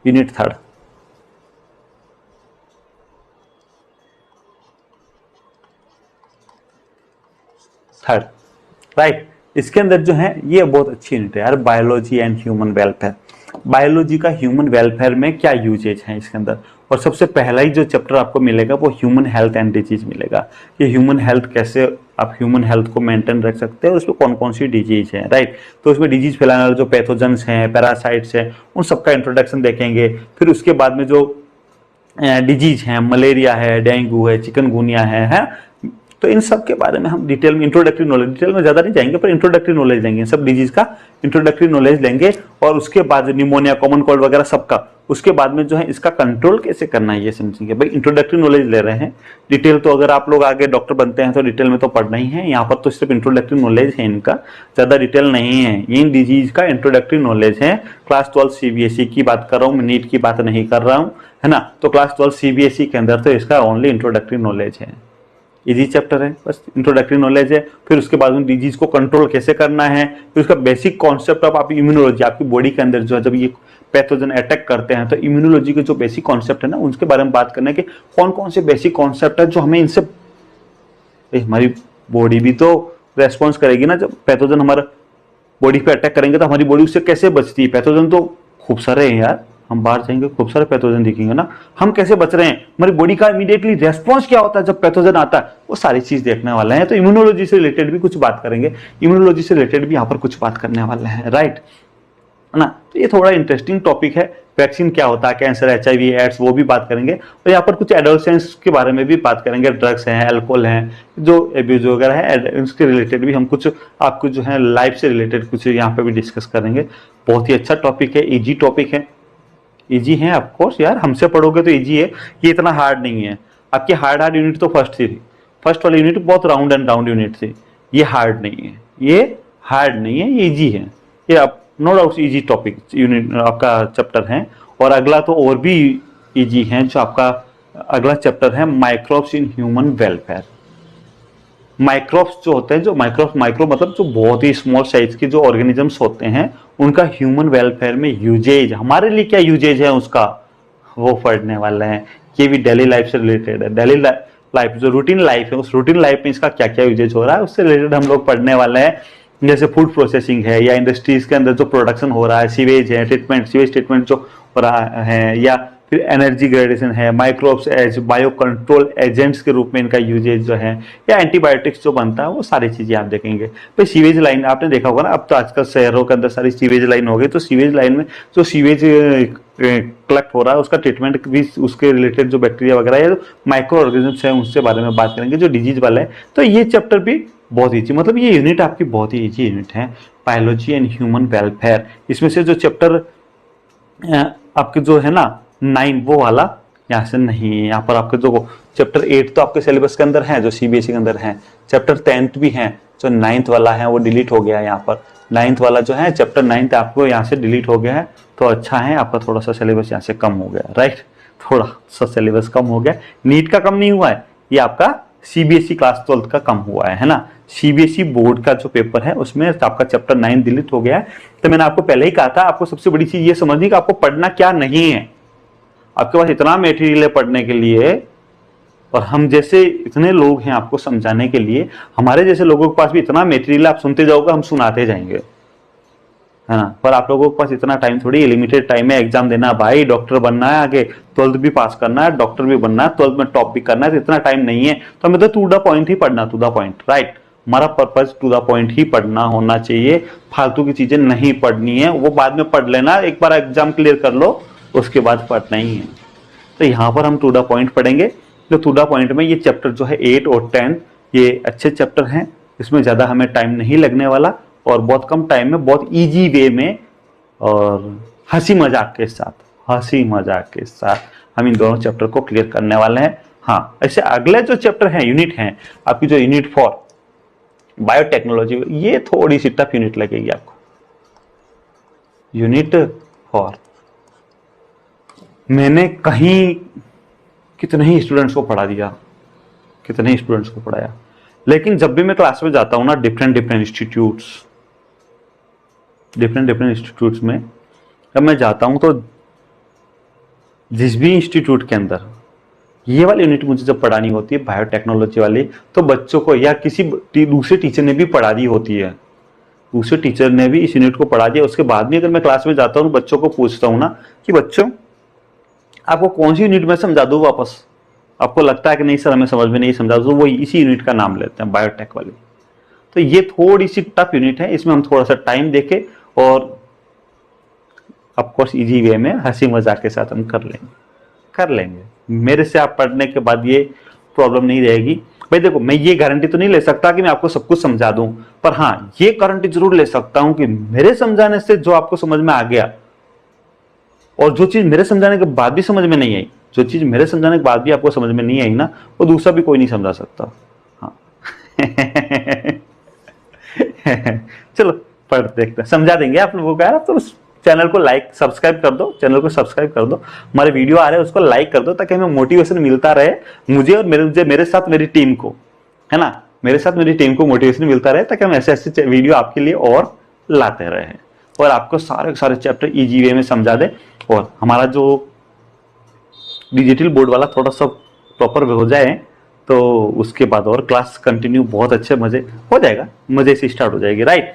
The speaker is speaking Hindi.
Unit third. राइट। इसके अंदर जो है ये बहुत अच्छी यूनिट है यार, biology and human welfare. Biology का ह्यूमन वेलफेयर में क्या यूजेज है इसके अंदर, और सबसे पहला ही जो चैप्टर आपको मिलेगा वो ह्यूमन हेल्थ एंड डिजीज मिलेगा कि ह्यूमन हेल्थ कैसे आप ह्यूमन हेल्थ को मेंटेन रख सकते हैं, और उसमें कौन कौन सी डिजीज है। राइट। तो उसमें डिजीज फैलाने वाले जो पैथोजेंस हैं, पैरासाइट्स हैं, उन सबका इंट्रोडक्शन देखेंगे। फिर उसके बाद में जो डिजीज हैं, मलेरिया है, डेंगू है, चिकनगुनिया है, तो इन सब के बारे में हम डिटेल में इंट्रोडक्टरी नॉलेज, डिटेल में ज्यादा नहीं जाएंगे पर इंट्रोडक्टरी नॉलेज लेंगे, इन सब डिजीज का इंट्रोडक्टरी नॉलेज लेंगे। और उसके बाद निमोनिया, कॉमन कोल्ड वगैरह सबका, उसके बाद में जो है इसका कंट्रोल कैसे करना है ये समझेंगे। भाई इंट्रोडक्टरी नॉलेज ले रहे हैं, डिटेल तो अगर आप लोग आगे डॉक्टर बनते हैं तो डिटेल में तो पढ़ना ही है, यहाँ पर तो सिर्फ इंट्रोडक्टरी नॉलेज है इनका, ज्यादा डिटेल नहीं है। इन डिजीज का इंट्रोडक्टरी नॉलेज है। क्लास 12 सीबीएसई की बात कर रहा हूँ, मैं नीट की बात नहीं कर रहा हूँ, है ना। तो क्लास 12 सीबीएसई के अंदर तो इसका ओनली इंट्रोडक्टरी नॉलेज है, इजी चैप्टर है, बस इंट्रोडक्टरी नॉलेज है। फिर उसके बाद में डिजीज को कंट्रोल कैसे करना है, फिर उसका बेसिक कॉन्सेप्ट ऑफ आप इम्यूनोलॉजी, आपकी बॉडी के अंदर जो है जब ये पैथोजन अटैक करते हैं तो इम्यूनोलॉजी के जो बेसिक कॉन्सेप्ट है ना, उसके बारे में बात करना है कि कौन कौन से बेसिक कॉन्सेप्ट है जो हमें इनसे, हमारी बॉडी भी तो रेस्पॉन्स करेगी ना, जब पैथोजन हमारा बॉडी पे अटैक करेंगे तो हमारी बॉडी उससे कैसे बचती है। पैथोजन तो खूब सारे हैं यार, हम बाहर जाएंगे खूब सारे पैथोजन दिखेंगे ना, हम कैसे बच रहे हैं, हमारी बॉडी का इमीडिएटली रेस्पॉन्स क्या होता है जब पैथोजन आता है, वो सारी चीज देखने वाले हैं। तो इम्यूनोलॉजी से रिलेटेड भी कुछ बात करेंगे, इम्यूनोलॉजी से रिलेटेड भी यहाँ पर कुछ बात करने वाले हैं। राइट ना। तो ये थोड़ा इंटरेस्टिंग टॉपिक है। वैक्सीन क्या होता है, कैंसर, HIV, एड्स, वो भी बात करेंगे। और यहाँ पर कुछ एडोलसेंस के बारे में भी बात करेंगे, ड्रग्स हैं, अल्कोहल हैं, जो एब्यूज वगैरह है, उसके रिलेटेड भी हम कुछ आपको जो है लाइफ से रिलेटेड कुछ यहाँ पे भी डिस्कस करेंगे। बहुत ही अच्छा टॉपिक है, इजी टॉपिक है, इजी है ऑफ कोर्स यार, हमसे पढ़ोगे तो इजी है, ये इतना हार्ड नहीं है। आपकी हार्ड यूनिट तो फर्स्ट थी, फर्स्ट वाली यूनिट बहुत राउंड एंड राउंड यूनिट थी, ये हार्ड नहीं है, ये हार्ड नहीं है, ये इजी है, ये आप no doubt easy topic unit आपका चैप्टर है। और अगला तो और भी इजी है, जो आपका अगला चैप्टर है microbes in human welfare. Microbes जो होते हैं, जो माइक्रो मतलब जो बहुत ही स्मॉल साइज के जो ऑर्गेनिजम्स होते हैं, उनका ह्यूमन वेलफेयर में यूजेज, हमारे लिए क्या यूजेज है उसका, वो पढ़ने वाले हैं। ये भी डेली लाइफ से रिलेटेड है, डेली लाइफ जो रूटीन लाइफ है, उस रूटीन लाइफ में इसका क्या क्या यूजेज हो रहा है उससे रिलेटेड हम लोग पढ़ने वाले हैं। जैसे फूड प्रोसेसिंग है, या इंडस्ट्रीज के अंदर जो प्रोडक्शन हो रहा है, सीवेज है, सीवेज ट्रीटमेंट जो हो रहा है, या फिर एनर्जी ग्रेडेशन है, microbes as bio control agents के रूप में इनका यूजेज जो है, या एंटीबायोटिक्स जो बनता है, वो सारी चीजें आप देखेंगे। तो सीवेज लाइन आपने देखा होगा ना, अब तो आजकल शहरों के अंदर सारी सीवेज लाइन हो गई, तो सीवेज लाइन में जो सीवेज कलेक्ट हो रहा है उसका ट्रीटमेंट भी, उसके रिलेटेड जो बैक्टीरिया वगैरह या माइक्रो ऑर्गेनिजम्स है उससे बारे में बात करेंगे, जो डिजीज वाला है। तो ये चैप्टर भी बहुत ईजी, मतलब ये यूनिट आपकी बहुत ही ईजी यूनिट है, बायोलॉजी एंड ह्यूमन वेलफेयर। इसमें से जो चैप्टर आपके जो है ना 9 वो वाला यहाँ से नहीं है, यहाँ पर आपके जो चैप्टर 8 तो आपके सिलेबस के अंदर है, जो सीबीएसई के अंदर है, चैप्टर 10 भी है, जो 9th वाला है वो डिलीट हो गया है। यहाँ पर 9th वाला जो है चैप्टर 9 आपको यहाँ से डिलीट हो गया है, तो अच्छा है आपका थोड़ा सा सिलेबस यहाँ से कम हो गया। राइट, थोड़ा सा सिलेबस कम हो गया, नीट का कम नहीं हुआ है, ये आपका सीबीएसई क्लास 12 का कम हुआ है ना। सीबीएसई बोर्ड का जो पेपर है उसमें आपका चैप्टर 9 डिलीट हो गया है। तो मैंने आपको पहले ही कहा था, आपको सबसे बड़ी चीज ये समझनी कि आपको पढ़ना क्या नहीं है। आपके पास इतना मटेरियल है पढ़ने के लिए, और हम जैसे इतने लोग हैं आपको समझाने के लिए, हमारे जैसे लोगों के पास भी इतना मटेरियल, आप सुनते जाओगे हम सुनाते जाएंगे, है ना। पर आप लोगों के पास इतना टाइम थोड़ी, लिमिटेड टाइम है, एग्जाम देना भाई, डॉक्टर बनना है, आगे 12th भी पास करना है, डॉक्टर भी बनना है, 12th में टॉप भी करना है, तो इतना टाइम नहीं है। तो हमें तो टू द पॉइंट ही पढ़ना, टू द पॉइंट। राइट, हमारा पर्पज टू द पॉइंट ही पढ़ना होना चाहिए, फालतू की चीजें नहीं पढ़नी है, वो बाद में पढ़ लेना, एक बार एग्जाम क्लियर कर लो उसके बाद पढ़ना ही है। तो यहाँ पर हम टू द पॉइंट पढ़ेंगे। तो टू द पॉइंट में ये चैप्टर जो है 8 और 10 ये अच्छे चैप्टर हैं, इसमें ज्यादा हमें टाइम नहीं लगने वाला, और बहुत कम टाइम में बहुत इजी वे में और हंसी मजाक के साथ हम इन दोनों चैप्टर को क्लियर करने वाले हैं। हाँ, ऐसे अगले जो चैप्टर हैं, यूनिट हैं आपकी, जो यूनिट 4 बायोटेक्नोलॉजी, ये थोड़ी सी टफ यूनिट लगेगी आपको। यूनिट 4 मैंने कहीं कितने ही स्टूडेंट्स को पढ़ा दिया, लेकिन जब भी मैं क्लास में जाता हूं ना, डिफरेंट इंस्टीट्यूट्स में जब मैं जाता हूं, तो जिस भी इंस्टीट्यूट के अंदर ये वाली यूनिट मुझे जब पढ़ानी होती है बायोटेक्नोलॉजी वाली, तो बच्चों को या किसी दूसरे टीचर ने भी पढ़ा दी होती है, दूसरे टीचर ने भी इस यूनिट को पढ़ा दिया, उसके बाद भी अगर मैं क्लास में जाता हूँ बच्चों को पूछता हूँ ना कि बच्चों आपको कौन सी यूनिट में समझा दूँ वापस, आपको लगता है कि नहीं सर हमें समझ में नहीं समझा, तो वो इसी यूनिट का नाम लेते हैं बायोटेक वाली। तो ये थोड़ी सी टफ यूनिट है, इसमें हम थोड़ा सा टाइम देके और ऑफकोर्स इजी वे में हंसी मजाक के साथ हम कर लेंगे। मेरे से आप पढ़ने के बाद ये प्रॉब्लम नहीं रहेगी। भाई देखो, मैं ये गारंटी तो नहीं ले सकता कि मैं आपको सब कुछ समझा दूं, पर हाँ ये गारंटी जरूर ले सकता हूं कि मेरे समझाने से जो आपको समझ में आ गया, और जो चीज मेरे समझाने के बाद भी समझ में नहीं आई, जो चीज मेरे समझाने के बाद भी आपको समझ में नहीं आई ना, वो दूसरा भी कोई नहीं समझा सकता। हाँ चलो पढ़ देखते हैं, समझा देंगे आप लोगों का। तो चैनल को लाइक सब्सक्राइब कर दो, चैनल को सब्सक्राइब कर दो, हमारे वीडियो आ रहे हैं उसको लाइक कर दो, ताकि हमें मोटिवेशन मिलता रहे, मुझे और मेरे साथ मेरी टीम को, है ना, मेरे साथ मेरी टीम को मोटिवेशन मिलता रहे, ताकि हम ऐसे ऐसे वीडियो आपके लिए और लाते रहे और आपको सारे सारे चैप्टर इजी वे में समझा दे, और हमारा जो डिजिटल बोर्ड वाला थोड़ा सा प्रॉपर हो जाए तो उसके बाद और क्लास कंटिन्यू बहुत अच्छे मजे हो जाएगा, मजे से स्टार्ट हो जाएगी, राइट।